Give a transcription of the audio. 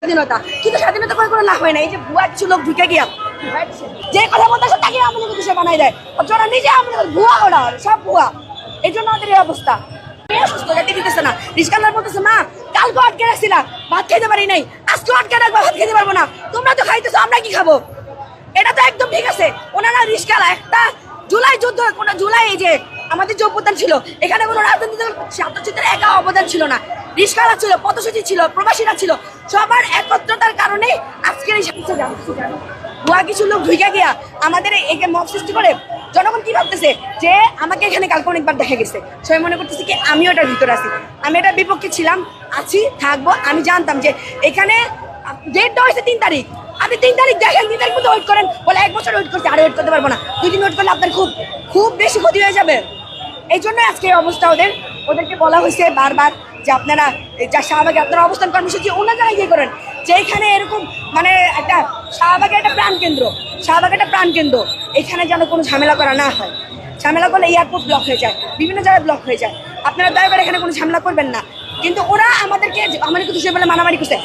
স্বাধীনতা, কিন্তু স্বাধীনতা করে কোনো লাভ হয় না। এই যে ভুয়া কিছু লোক ঢুকে গিয়া যে কথা বলতে আসে তাকে আমাদের কিন্তু সে বানাই দেয়, ওরা নিজে আমাদের ভুয়া, ওরা সব ভুয়া। এই জন্য আমাদের এই অবস্থা। সুস্থ যেতে দিতেছে না, রিস্কালার বলতেছে মা কালকে আটকে রাখছিলাম ভাত খেতে পারি নাই, আজকে আটকে রাখবো ভাত খেতে পারবো না, তোমরা তো খাইতেছো আমরা কি খাবো? এটা তো একদম ঠিক আছে। ওনারা রিস্কালা একটা জুলাই যুদ্ধ, কোন জুলাই এই যে আমাদের যে অবদান ছিল, এখানে কোনো রাজনৈতিক ছাত্রছাত্রীদের একা অবদান ছিল না, রিস্কালা ছিল, পথসূচি ছিল, প্রবাসীরা ছিল, সবার একত্রতার কারণে আজকের এই ভুয়া কিছু লোক ঢুকে গিয়া আমাদের একে মব সৃষ্টি করে। জনগণ কি ভাবতেছে যে আমাকে এখানে কালকে অনেকবার দেখা গেছে, সবাই মনে করতেছে কি আমিও এটার ভিতরে আছি, আমি এটার বিপক্ষে ছিলাম, আছি, থাকবো। আমি জানতাম যে এখানে ডেটটা হয়েছে 3 তারিখ, আপনি 3 তারিখ দেখেন, 3 তারিখ মতো ওয়েট করেন, বলে 1 বছর ওয়েট করছে, আর ওয়েট করতে পারবো না, 2 দিন ওয়েট করলে আপনার খুব খুব বেশি ক্ষতি হয়ে যাবে। এই জন্য আজকে এই অবস্থা। ওদেরকে বলা হয়েছে বারবার যে আপনারা যা শাহবাগে আপনারা অবস্থান কর্মসূচি অন্য জায়গায় গিয়ে করেন, যেখানে এরকম মানে একটা শাহবাগে একটা প্রাণকেন্দ্র, শাহবাগ একটা প্রাণকেন্দ্র, এখানে যেন কোনো ঝামেলা করা না হয়। ঝামেলা করলে এয়ারপোর্ট ব্লক হয়ে যায়, বিভিন্ন জায়গায় ব্লক হয়ে যায়। আপনারা দয়া করে এখানে কোনো ঝামেলা করবেন না। কিন্তু ওরা আমাদেরকে কিন্তু সে বলে মারামারি করছে।